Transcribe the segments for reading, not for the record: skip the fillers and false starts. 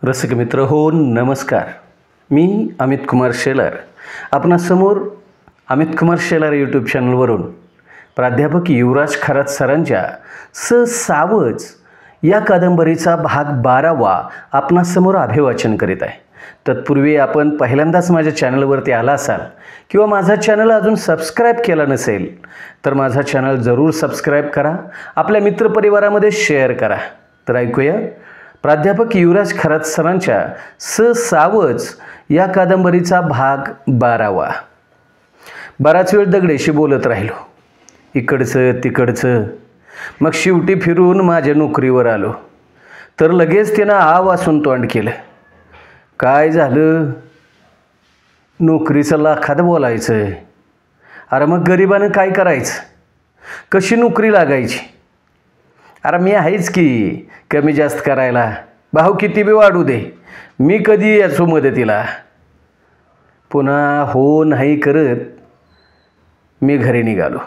रसिक मित्र हो नमस्कार. मी अमित कुमार शेलार आपणासमोर अमित कुमार शेलार यूट्यूब चॅनलवरून प्राध्यापक युवराज खरात सरांच्या सावज या कादंबरीचा भाग 12वा आपणासमोर अभिवाचन करीत आहे. तत्पूर्वी आपण पहिल्यांदाच माझ्या चॅनलवरती आला असाल किंवा माझा चॅनल अजून सबस्क्राईब केला नसेल तर माझा चॅनल जरूर सबस्क्राईब करा, आपल्या मित्रपरिवारामध्ये शेअर करा. तर ऐकूया प्राध्यापक युवराज खरात सरांच्या सावज या कादंबरीचा भाग 12वा. बराच वेळ दगडेशी बोलत राहिलो, इकडचं तिकडचं. मग शेवटी फिरून माझ्या नोकरीवर आलो तर लगेच त्यानं वासून तोंड केलं. काय झालं? नोकरीचं लाखात बोलायचं. अरे मग गरिबानं काय करायचं? कशी नोकरी लागायची? अरे मी आहेच की कमी जास्त करायला, भाव किती बी वाढू दे, मी कधी याचो मदतीला. पुन्हा हो नाही करत मी घरी निघालो.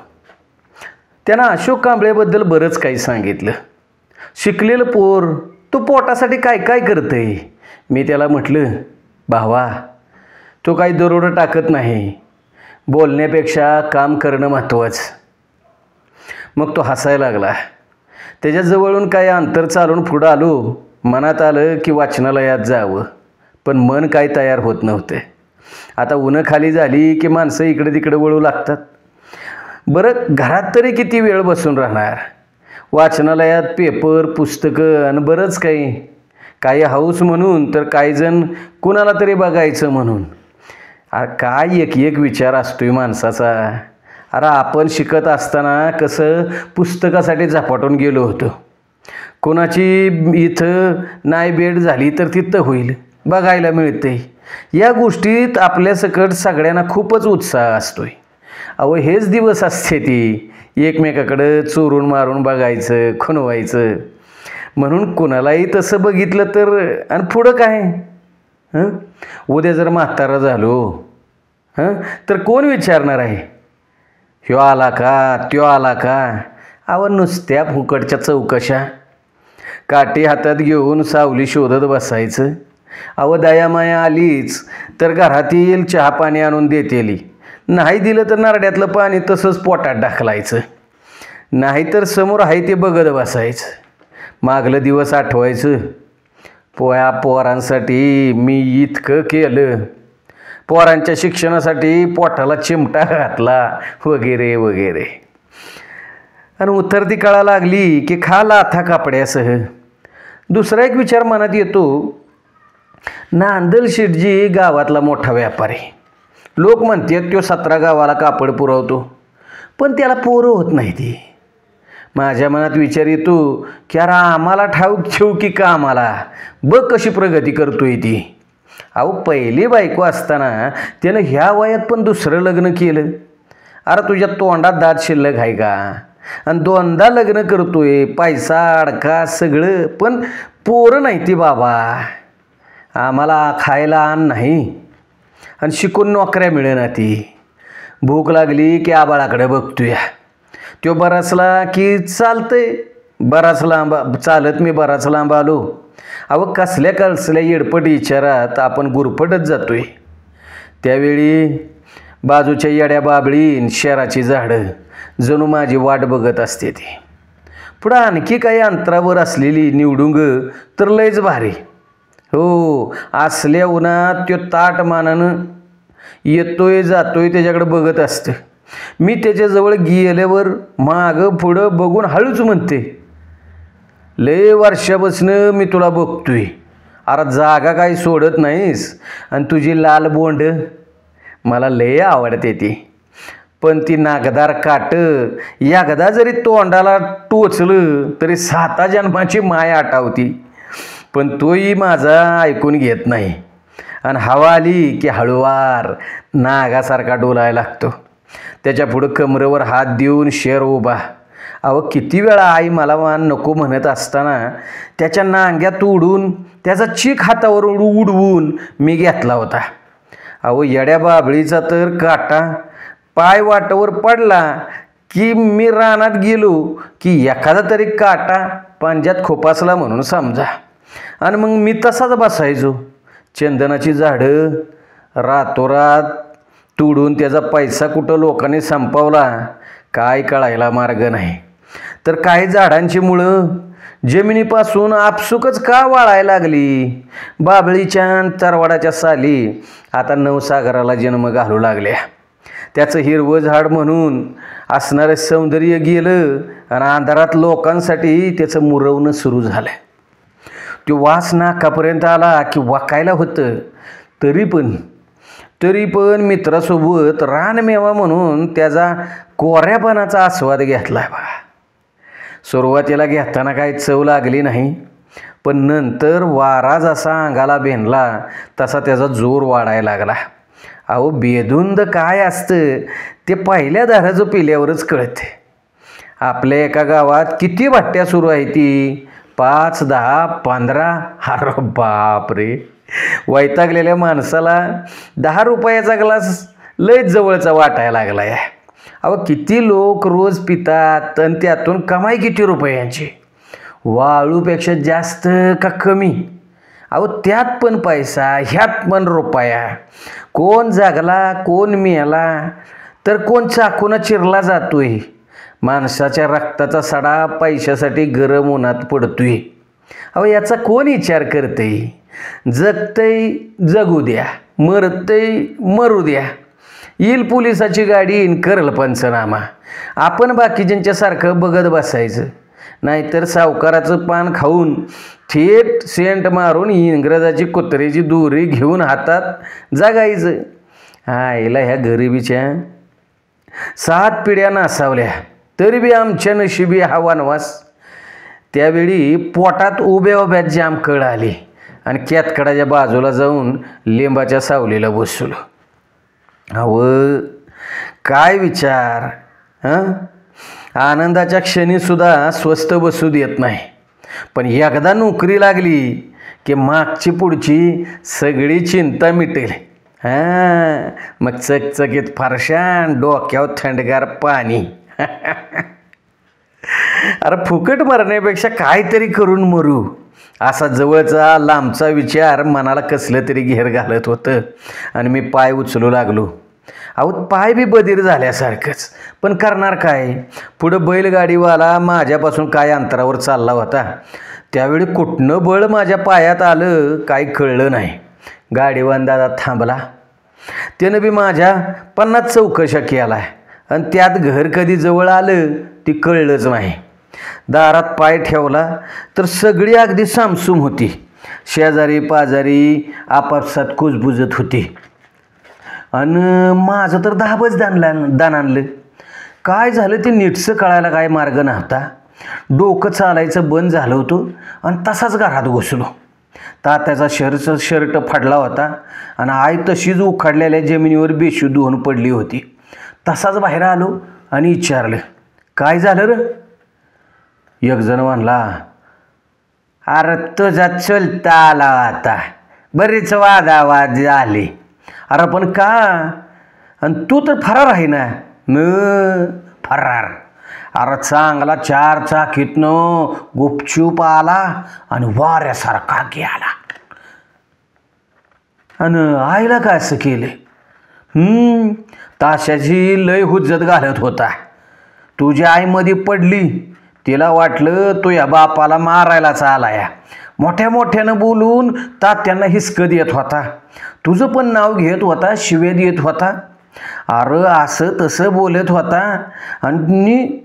त्यानं अशोक कांबळेबद्दल बरंच काही सांगितलं. शिकलेलं पोर, तो पोटासाठी काय काय करतंय. मी त्याला म्हटलं, भावा तो काही दरोडा टाकत नाही, बोलण्यापेक्षा काम करणं महत्त्वाचं. मग तो हसायला लागला. त्याच्याजवळून काही अंतर चालून पुढं आलो. मनात आलं की वाचनालयात जावं, पण मन काय तयार होत नव्हते. आता उन्हं खाली झाली की माणसं इकडे तिकडे वळू लागतात. बरं घरात तरी किती वेळ बसून राहणार? वाचनालयात पेपर पुस्तकं आणि बरंच काही हाऊस म्हणून, तर काही जण कुणाला तरी बघायचं म्हणून. काय एक एक विचार असतोय माणसाचा. अरे आपण शिकत असताना कसं पुस्तकासाठी झपाटून गेलो होतो. कोणाची इथं नाही भेट झाली तर तिथं होईल, बघायला मिळते. या गोष्टीत आपल्यासकट सगळ्यांना खूपच उत्साह असतोय. अहो हेच दिवस असते ती एकमेकाकडं चोरून मारून बघायचं, खुणवायचं. म्हणून कोणालाही तसं बघितलं तर आणि पुढं काय उद्या जर म्हातारा झालो तर कोण विचारणार आहे, ह्यो आला का त्यो आला का? अहो नुसत्या फुकटच्या चौकशा. काठी हातात घेऊन सावली शोधत बसायचं. अहो दयामाया आलीच तर घरातील चहा पाणी आणून देतेली, नाही दिलं तर नारड्यातलं पाणी तसंच पोटात ढकलायचं. नाहीतर समोर आहे ते बघत बसायचं. मागलं दिवस आठवायचं. पोरांसाठी मी इतकं केलं, पोरांच्या शिक्षणासाठी पोटाला चिमटा घातला वगैरे वगैरे. आणि उतरती कळा लागली की खाला आथा कापड्यासह. दुसरा एक विचार मनात येतो, नांदल शेटजी गावातला मोठा व्यापारी. लोक म्हणतात तो 17 गावाला कापड पुरवतो, पण त्याला पोरं होत नाही ती. माझ्या मनात विचार येतो की अरे आम्हाला ठाऊक ठेवू की का आम्हाला, बघ कशी प्रगती करतोय ती. अहो पहिली बायको असताना त्यानं ह्या वयात पण दुसरं लग्न केलं. अरे तुझ्या तोंडात दात शिल्लक आहे का? आणि 2दा लग्न करतोय, पैसा अडका सगळं, पण पोरं नाही ती बाबा. आम्हाला खायला आण नाही आणि शिकून नोकऱ्या मिळेना ती. भूक लागली की आबाळाकडे बघतोय. तो बराचला की चालतंय, बराच लांब चालत मी बराच लांब आलो. अहो कसल्या येडपट विचारात आपण गुरफटत जातोय. त्यावेळी बाजूच्या येड्या बाबळीन शहराची झाडं जणू माझी वाट बघत असते ती. पुढं आणखी काही अंतरावर असलेली निवडुंग तर लयच भारी. हो असल्या उन्हात तो ताट मानानं येतोय जातोय त्याच्याकडे बघत असतं. मी त्याच्याजवळ गेल्यावर मागं पुढं बघून हळूच म्हणते, लय वर्षापासनं मी तुला बघतोय. अरे जागा काही सोडत नाहीस आणि तुझी लाल बोंड मला लय आवडते ती. पण ती नागदार काट एकदा जरी तोंडाला टोचलं तरी 7 जन्माची माय आठवती. पण तोही माझा ऐकून घेत नाही आणि हवा आली की हळूवार नागासारखा डोलायला लागतो. त्याच्या पुढं कमरेवर हात देऊन शेर उभा. अहो किती वेळा आई मला मान नको म्हणत असताना त्याच्या नांग्यात उडून त्याचा चीक हातावर उडवून मी घेतला होता. अहो येड्या बाबळीचा तर काटा पाय वाटावर पडला की मी रानात गेलो की एखादा तरी काटा पंजात खोपासला म्हणून समजा. आणि मग मी तसाच बसायचो. चंदनाची झाडं रातोरात तोडून त्याचा पैसा कुठं लोकांनी संपवला काय कळायला मार्ग नाही. तर काही झाडांची मुळं जमिनीपासून आपसुकच का वाळायला लागली. बाभळीच्या तरवाडाच्या साली आता नवसागराला जन्म घालू लागल्या. त्याचं हिरवं झाड म्हणून असणारं सौंदर्य गेलं आणि अंधारात लोकांसाठी त्याचं मुरवणं सुरू झालं. तो वास नाकापर्यंत आला की वाकायला होतं. तरी पण मित्रासोबत रानमेवा म्हणून त्याचा कोऱ्यापणाचा आस्वाद घेतलाय बघा. सुरुवातीला घेताना काही चव लागली नाही, पण नंतर वारा जसा अंगाला भेनला तसा त्याचा जोर वाढायला लागला. अहो बेधुंद काय असतं ते पहिल्या दाराचं पिल्यावरच कळते. आपल्या एका गावात किती भट्ट्या सुरू आहे ती 5, 10, 15. अरे बापरे, वैतागलेल्या माणसाला 10 रुपयाचा ग्लास लयच जवळचा वाटायला लागला आहे. अहो किती लोक रोज पितात आणि त्यातून कमाई किती रुपयांची. वाळूपेक्षा जास्त का कमी. अहो त्यात पण पैसा, ह्यात पण रुपया. कोण जागला, कोण मेला, तर कोण चाकून चिरला जातोय. माणसाच्या रक्ताचा सडा पैशासाठी गरम उन्हात पडतोय. अहो याचा कोण विचार करतंय. जगतंय जगू द्या, मरतंय मरू द्या. येईल पोलिसाची गाडी इन करल पंचनामा. आपण बाकीच्यांच्यासारखं बघत बसायचं. नाहीतर सावकाराचं पान खाऊन थेट सेंट मारून इंग्रजाची कुत्र्याची दोरी घेऊन हातात जगायचं. आईला ह्या गरिबीच्या 7 पिढ्या नासावल्या तरी बी आमच्या नशिबी हा वनवास. त्यावेळी पोटात उभ्या उभ्यात जाम कळ आली आणि केतकडाच्या बाजूला जाऊन लिंबाच्या सावलीला बसलो. अव काय विचार. आनंदाच्या क्षणीसुद्धा स्वस्त बसू देत नाही, पण एकदा नोकरी लागली की मागची पुढची सगळी चिंता मिटेल. मग चकचकीत फरशान, डोक्यावर थंडगार पाणी. अरे फुकट मरण्यापेक्षा काहीतरी करून मरू असा जवळचा लांबचा विचार मनाला कसलं तरी घेर घालत होतं आणि मी पाय उचलू लागलो. अहो पाय बी बधीर झाल्यासारखंच, पण करणार काय. पुढं बैलगाडीवाला माझ्यापासून काय अंतरावर चालला होता. त्यावेळी कुठनं बळ माझ्या पायात आलं काही कळलं नाही. गाडीवान दादा थांबला. त्यानं बी माझ्या 50 चौकशा केला आणि त्यात घर कधी जवळ आलं ती कळलंच नाही. दारात पाय ठेवला तर सगळी अगदी सामसूम होती. शेजारी पाजारी आपापसात कुजबुजत होती आणि माझं तर दाबच दान आणलं. काय झालं ते नीटसं कळायला काय मार्ग नव्हता. डोकं चालायचं बंद झालं होतं आणि तसाच घरात घुसलो. तात्याचा शर्ट फाडला होता आणि आई तशीच उखाडलेल्या जमिनीवर बेशुद्ध होऊन पडली होती. तसाच बाहेर आलो आणि विचारलं, काय झालं रे. एक जण म्हणला, अरे तुझा चलता आला आता, बरीच वादावाद झाली. अरे पण का. आणि तू तर फरार आहे ना. फरार. अरे चांगला 4 चाकीतनं गुपचूप आला आणि वाऱ्यासारखा गेला. आणि आईला काय असं केले. ताशाची लय हुज्जत घालत होता. तुझ्या आईमध्ये पडली. तिला वाटलं तो या बापाला मारायलाच आलाय. मोठ्या मोठ्यानं बोलून तात्यांना हिसकत येत होता. तुझं पण नाव घेत होता, शिव्या देत होता. अरे असं तसं बोलत होता आणि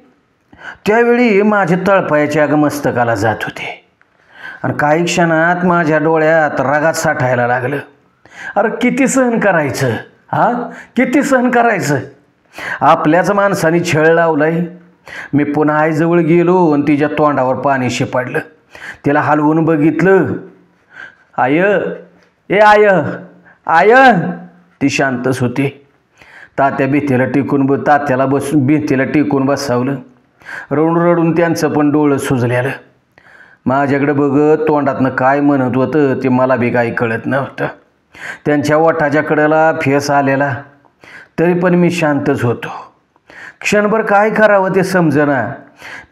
त्यावेळी माझे तळपायाच्या मस्तकाला जात होते आणि काही क्षणात माझ्या डोळ्यात रागात साठायला लागलं. अरे किती सहन करायचं. किती सहन करायचं. आपल्याच माणसाने छळ लावलाय. मी पुन्हा आईजवळ गेलो आणि तिच्या तोंडावर पाणी शिपाडलं. तिला हलवून बघितलं. I, A I, I. ती शांतच होती. तात्याला भिंतीला टिकून बसावलं. रडून रडून त्यांचं पण डोळं सुजलेलं. माझ्याकडे बघत तोंडातनं काय म्हणत होतं ते मला बी काही कळत नव्हतं. त्यांच्या ओठाच्या कडेला फेस आलेला, तरी पण मी शांतच होतो. क्षणभर काय करावं ते समजेना.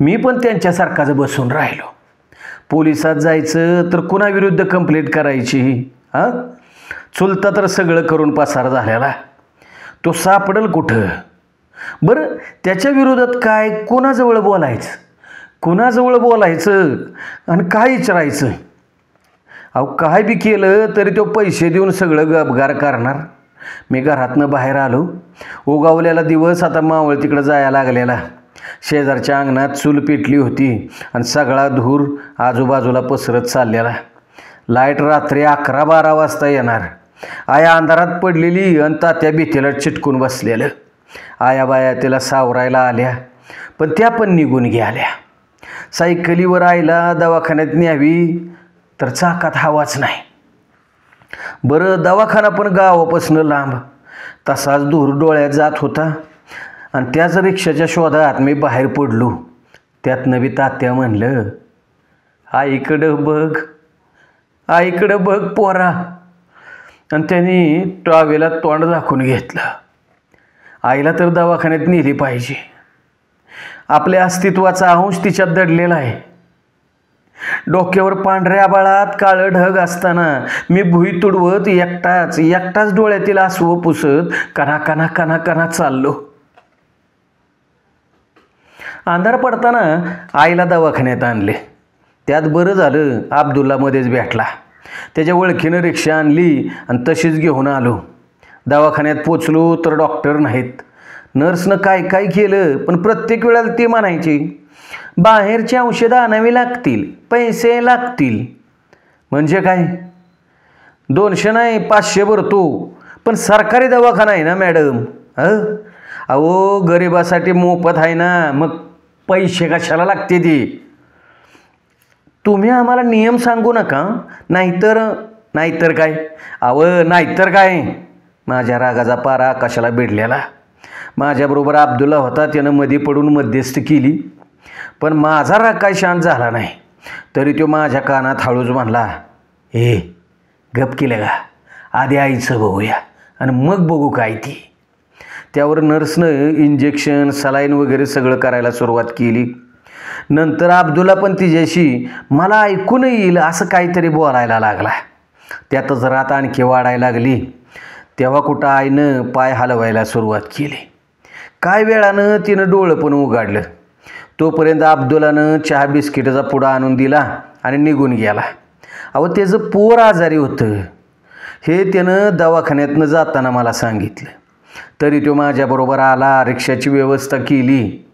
मी पण त्यांच्यासारखाच बसून राहिलो. पोलिसात जायचं तर कुणाविरुद्ध कंप्लेंट करायची? हां, चुलता तर सगळं करून पसार झालेला, तो सापडेल कुठं? बरं, त्याच्या विरोधात काय, कोणाजवळ बोलायचं, कोणाजवळ बोलायचं आणि काय विचारायचं? अहो, काय बी केलं तरी तो पैसे देऊन सगळं गपगार करणार. मी घरातनं बाहेर आलो, उगावलेला दिवस आता मावळ तिकडं जायला लागलेला. शेजारच्या अंगणात चूल पेटली होती आणि सगळा धूर आजूबाजूला पसरत चाललेला. लाईट रात्री 11-12 वाजता येणार. आया अंधारात पडलेली आणि तात्या भीतीला चिटकून बसलेलं. आया बाया तिला सावरायला आल्या, पण त्या पण निघून गेल्या. सायकलीवर आईला दवाखान्यात न्यावी तर चाकात हवाच नाही. बरं, दवाखाना पण गावापासून लांब. तसाच दूर डोळ्यात जात होता आणि त्याच रिक्षाच्या शोधात मी बाहेर पडलो. त्यातनं बी तात्या म्हणलं, आईकडं बघ, आईकडं बघ पोरा. आणि त्यांनी टॉवेला तोंड दाखवून घेतलं. आईला तर दवाखान्यात नेली पाहिजे. आपल्या अस्तित्वाचा अंश तिच्यात दडलेला आहे. डोक्यावर पांढऱ्या आभाळात काळं ढग असताना मी भुई तुडवत एकटाच डोळ्यातील आसवं पुसत कना कना कना चाललो. अंधार पडताना आईला दवाखान्यात आणले. त्यात बरं झालं अब्दुल्ला मध्येच भेटला. त्याच्या ओळखीनं रिक्षा आणली आणि तशीच घेऊन आलो. दवाखान्यात पोचलो तर डॉक्टर नाहीत. नर्सनं काय काय केलं, पण प्रत्येक वेळेला ते म्हणायचे, बाहेरची औषधं आणावी लागतील, पैसे लागतील. म्हणजे काय, 200 नाही 500 भरतो, पण सरकारी दवाखाना आहे ना मॅडम. अहो, गरिबासाठी मोफत आहे ना, मग पैसे कशाला लागते ते? तुम्ही आम्हाला नियम सांगू नका, नाहीतर काय? नाहीतर काय? माझ्या रागाचा पारा कशाला भिडलेला. माझ्याबरोबर अब्दुल्ला होता, त्यानं मध्ये पडून मध्यस्थी केली, पण माझा राग काय शांत झाला नाही. तरी तो माझ्या कानात हळूच म्हणला, गप केलं का, आधी आईचं बघूया आणि मग बघू काय ती. त्यावर नर्सनं इंजेक्शन सलाईन वगैरे सगळं करायला सुरुवात केली. नंतर अब्दुल्ला पण तिच्याशी मला ऐकून येईल असं काहीतरी बोलायला लागला. त्यातच रात आणखी वाढायला लागली. तेव्हा कुठं आईनं पाय हलवायला सुरुवात केली. काय वेळानं तिनं डोळं पण उघडलं. तोपर्यंत अब्दुल्लानं चहा बिस्किटाचा पुडा आणून दिला आणि निघून गेला. अहो, त्याचं पोर आजारी होतं हे त्यानं दवाखान्यातनं जाताना मला सांगितलं. तरी तो माझ्याबरोबर आला, रिक्षाची व्यवस्था केली.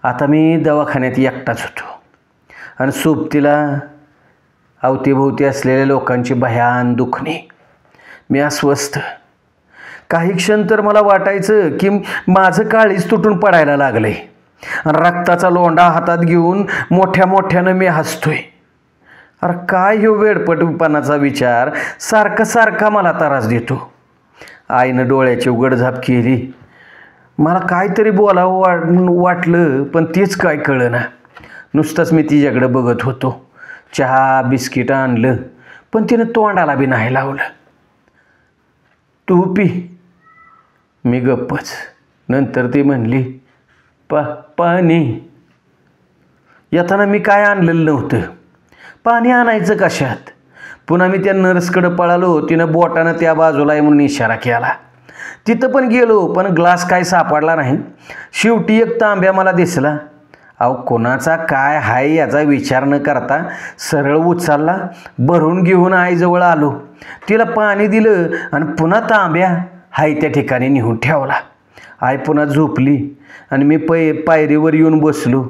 आता मी दवाखान्यात एकटाच होतो आणि सोबतीला अवतीभोवती असलेल्या लोकांची भयान दुखणे. मी अस्वस्थ. काही क्षण तर मला वाटायचं की माझं काळीच तुटून पडायला लागलंय. रक्ताचा लोंढा हातात घेऊन मोठ्यानं मी हसतोय. अरे काय ह्यो वेडपटपणाचा विचार सारखा मला त्रास देतो. आईनं डोळ्याची उघडझाप केली. मला काहीतरी बोलावं वाटलं, पण तेच काय कळेना. नुसतंच मी तिच्याकडे बघत होतो. चहा बिस्किट आणलं, पण तिनं तोंडाला बी नाही लावलं. तू पी. मी गप्पच. नंतर ती म्हणली, पाणी. येताना मी काय आणलेलं नव्हतं. पाणी आणायचं कशात? पुन्हा मी त्या नर्सकडं पळालो. तिनं बोटानं त्या बाजूला आहे म्हणून इशारा केला. तिथं पण गेलो, पण ग्लास काय सापडला नाही. शेवटी एक तांब्या मला दिसला. अहो, कोणाचा काय हाय याचा विचार न करता सरळ उचलला, भरून घेऊन आईजवळ आलो. तिला पाणी दिलं आणि पुन्हा तांब्या हाय त्या ठिकाणी नेऊन ठेवला. आई पुन्हा झोपली आणि मी पायरीवर येऊन बसलो.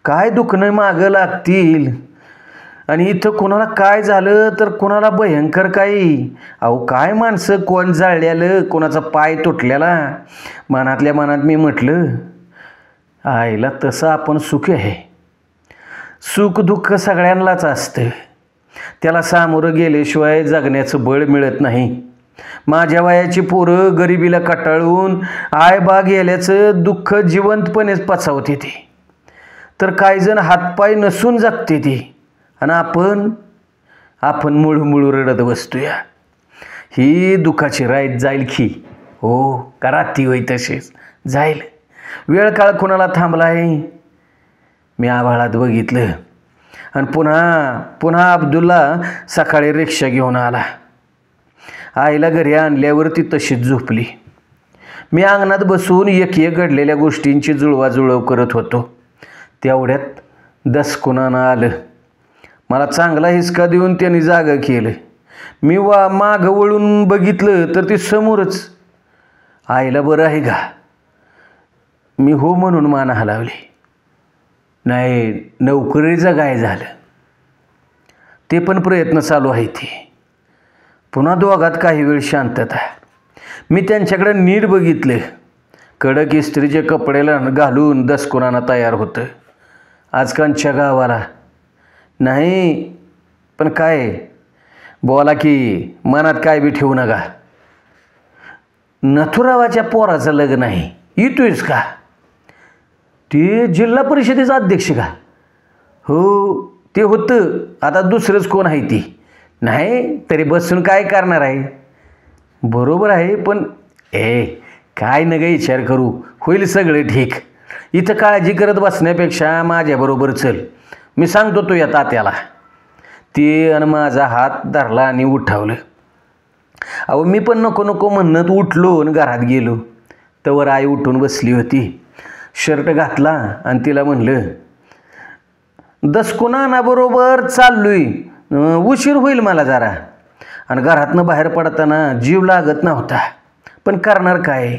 काय दुखणं मागं लागतील आणि इथं कोणाला काय झालं तर कोणाला भयंकर काही. अहो, काय माणसं, कोण जाळलेलं, कोणाचा पाय तुटलेला. मनातल्या मनात मी म्हटलं, आईला तसं आपण सुखी आहे. सुख दुःख सगळ्यांनाच असतं. त्याला सामोरं गेल्याशिवाय जगण्याचं बळ मिळत नाही. माझ्या वयाची पोरं गरिबीला कटाळून आईबा गेल्याचं दुःख जिवंतपणे पचावते ती, तर काही जण हातपाय नसून जगते ती, आणि आपण मुळू रडत बसतोया. ही दुःखाची राईट जाईल की हो, करा ती होई तसेच जाईल. वेळ काळ कोणाला थांबला आहे? मी आभाळात बघितलं. आणि पुन्हा पुन्हा अब्दुल्ला सकाळी रिक्षा घेऊन आला. आईला घरी आणल्यावर ती तशीच झोपली. मी अंगणात बसून एक घडलेल्या गोष्टींची जुळवाजुळव करत होतो. तेवढ्यात दसकुनानं आलं. मला चांगला हिसका देऊन त्यांनी जागं केलं. मी मागं वळून बघितलं तर ती समोरच. आईला बरं आहे का? मी हो म्हणून मान हलावली. नाही, नोकरीचं काय झालं ते पण प्रयत्न चालू आहे ते. पुन्हा दोघात काही वेळ शांतता. मी त्यांच्याकडे नीट बघितले. कडक इस्त्रीचे कपड्याला घालून दसकुनानं तयार होतं. आजकालच्या गावाला नाही, पण काय बोला की, मनात काय बी ठेवू नका. नथुरावाच्या पोराचं लग्न आहे, येतोयस का? ते जिल्हा परिषदेचा अध्यक्ष का? हो, ते होतं. आता दुसरंच कोण आहे ती? नाही, तरी बसून काय करणार आहे? बरोबर आहे, पण काय न ग विचार करू, होईल सगळं ठीक. इथं काळजी करत बसण्यापेक्षा माझ्याबरोबर चल. मी सांगतो तो या तात्याला. ते आणि माझा हात धरला आणि उठवलं. अहो, मी पण नको नको म्हणत उठलो आणि घरात गेलो. तवर आई उठून बसली होती. शर्ट घातला आणि तिला म्हणलं, दसकुनानाबरोबर चाललोय, उशीर होईल मला जरा. आणि घरातनं बाहेर पडताना जीव लागत नव्हता, पण करणार काय?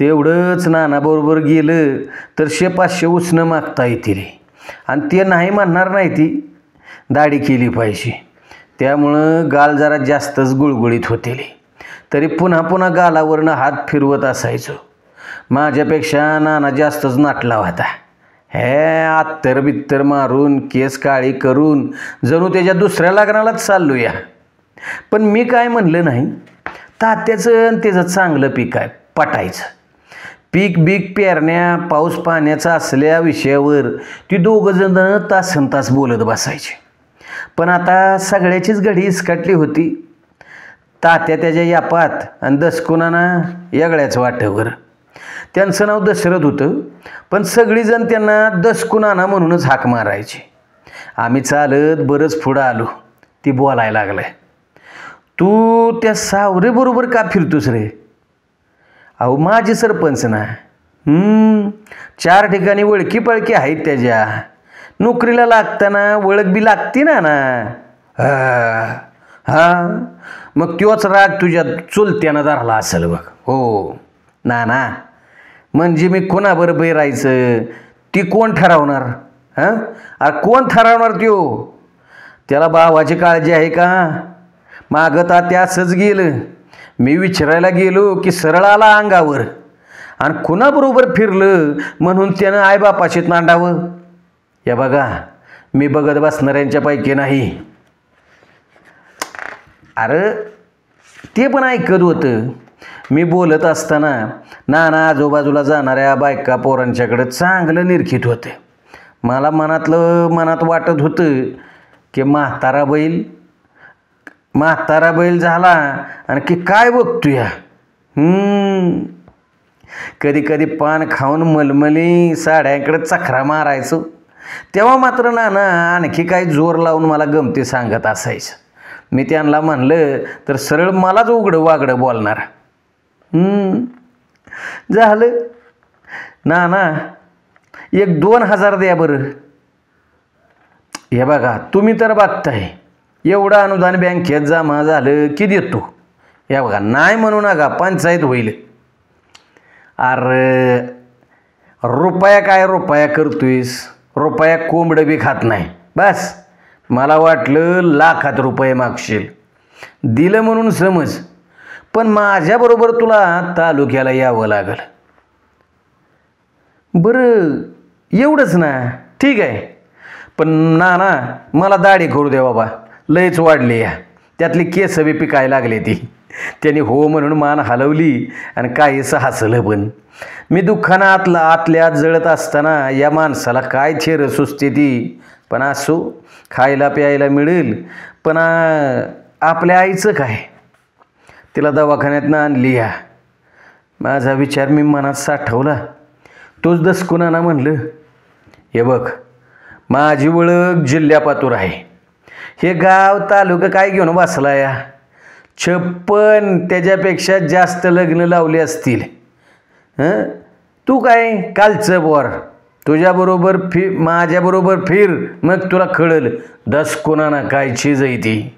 तेवढंच नानाबरोबर गेलं तर 100-500 उसनं मागता येतील. आणि ते नाही म्हणणार नाही. ती दाढी केली पाहिजे, त्यामुळं गाल जरा जास्तच गुळगुळीत होतील. तरी पुन्हा पुन्हा गालावरनं हात फिरवत असायचो. माझ्यापेक्षा नाना जास्तच नाटला होता. अत्तर बित्तर मारून केस काळी करून जणू त्याच्या दुसऱ्या लग्नालाच चाललो या. पण मी काय म्हणलं नाही. तात्याचं आणि त्याचं चांगलं पीक आहे, पटायचं. पीक बीक पेरण्या पाऊस पाण्याचा असल्या विषयावर ती दोघंजण तासनतास बोलत बसायचे. पण आता सगळ्याचीच घडी इसकाटली होती. तात्या त्याच्या यापात आणि दसकुनाना वेगळ्याच वाटेवर. त्यांचं नाव दशरथ होतं, पण सगळीजण त्यांना दसकुनाना म्हणूनच हाक मारायची. आम्ही चालत बरंच पुढं आलो. ती बोलायला लागलाय, तू त्या सावरेबरोबर का फिरतोस रे? अहो, माझी सरपंच ना. 4 ठिकाणी वळखी पळकी आहेत त्याच्या. नोकरीला लागताना ओळख बी लागती ना. हां, मग तोच राग तुझ्या चुलत्यानं धरला असेल बघ. हो ना, म्हणजे मी कोणाबरोबर राहायचं ती कोण ठरवणार? अरे कोण ठरवणार? त्याला भावाची काळजी आहे का? मागं तात्या असंच गेलं. मी विचारायला गेलो की सरळ आला अंगावर. आणि कुणाबरोबर फिरलं म्हणून त्यानं आईबापाशीत नांडावं. या बघा, मी बघत बसणाऱ्यांच्यापैकी नाही. अरे ते पण ऐकत होतं. मी बोलत असताना नाना आजूबाजूला जाणाऱ्या बायका पोरांच्याकडे चांगलं निरखित होते. मला मनात वाटत होतं की म्हातारा बैल झाला आणि की काय बघतो या. कधी कधी पान खाऊन मलमली साड्यांकडे चखरा मारायचो. तेव्हा मात्र नाना आणखी काही जोर लावून मला गमती सांगत असायचं. मी त्यांना म्हणलं तर सरळ मलाच उघडं वागडं बोलणार. झालं नाना, 1-2 हजार द्या बरं. हे बघा, तुम्ही तर बघताय एवढं अनुदान बँकेत जमा झालं की देतो. हे बघा, नाही म्हणू नका, पंचायत होईल. अरे रुपया करतोयस? रुपया कोंबडं बी खात नाही. बस मला वाटलं लाखात रुपये मागशील. दिलं म्हणून समज, पण माझ्याबरोबर तुला तालुक्याला यावं लागल. बरं एवढंच ना? ठीक आहे, पण नाना मला दाढी करू दे बाबा, लयच वाढली या. त्यातली केस बी पिकायला लागले ती. त्यांनी हो म्हणून मान हलवली आणि काहीसं हसलं. पण मी दुःखानं आतल्या जळत असताना या माणसाला काय चेहरं सुचते ती. पण असो, खायला प्यायला मिळेल. पण आपल्या आईचं काय? तिला दवाखान्यातनं आणली या. माझा विचार मी मनात साठवला. तोच दसकुनाना म्हणलं, हे बघ, माझी ओळख जिल्ह्यापातूर आहे. हे गाव तालुका काय घेऊन बसला या? 56 त्याच्यापेक्षा जास्त लग्न लावली असतील. तू काय कालचं बोर, तुझ्याबरोबर माझ्याबरोबर फिर, मग तुला कळल दस कोणाना काय चीज आहे ती.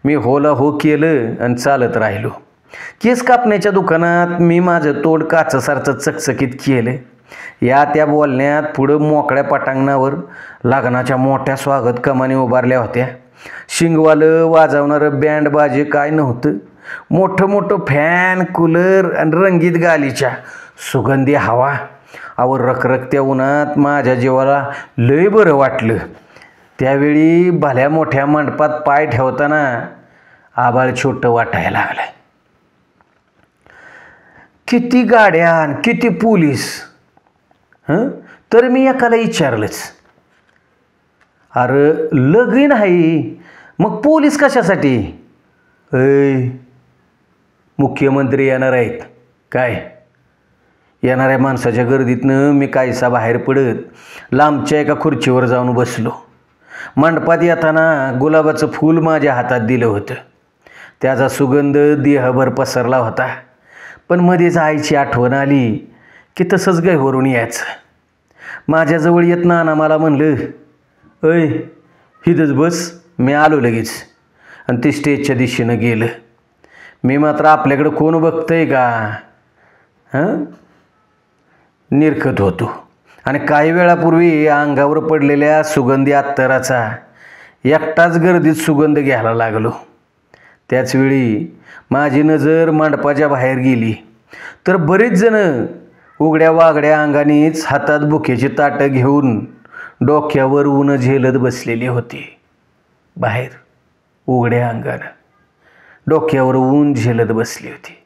मी होला हो केलं आणि चालत राहिलो. केस कापण्याच्या दुकानात मी माझं तोंड काचसारखं चकचकीत केलं. या त्या बोलण्यात पुढं मोकळ्या पटांगणावर लग्नाच्या मोठ्या स्वागत कमानी उभारल्या होत्या. शिंगवालं वाजवणारं बँड बाजे काय नव्हतं. मोठं मोठं फॅन, कूलर आणि रंगीत गालीच्या सुगंधी हवा. अहो रखरखत्या उन्हात माझ्या जीवाला लय बरं वाटलं. त्यावेळी भल्या मोठ्या मंडपात पाय ठेवताना आबाळ छोटं वाटायला लागलं. किती गाड्या, किती पोलीस. तर मी एकाला विचारलंच, अरे लगीन आहे मग पोलीस कशासाठी? मुख्यमंत्री येणार आहेत काय? येणाऱ्या माणसाच्या गर्दीतनं मी कायसा बाहेर पडत लांबच्या एका खुर्चीवर जाऊन बसलो. मंडपात येताना गुलाबाचं फूल माझ्या हातात दिलं होतं. त्याचा सुगंध देहभर पसरला होता. पण मध्येच आईची आठवण आली की तसंच गैवरून यायचं. माझ्याजवळ येत नाना मला म्हणलं, हिथंच बस, मी आलो लगेच. आणि ते स्टेजच्या दिशेनं गेलं. मी मात्र आपल्याकडं कोण बघतंय का निरखत होतो. आणि काही वेळापूर्वी अंगावर पडलेल्या सुगंधी अत्तराचा एकटाच गर्दीत सुगंध घ्यायला लागलो. त्याचवेळी माझी नजर मंडपाच्या बाहेर गेली तर बरेच जण उघड्या वागड्या अंगानेच हातात बुकेची ताटं घेऊन डोक्यावर ऊन झेलत बसलेली होती. बाहेर उघड्या अंगानं डोक्यावर ऊन झेलत बसली होती.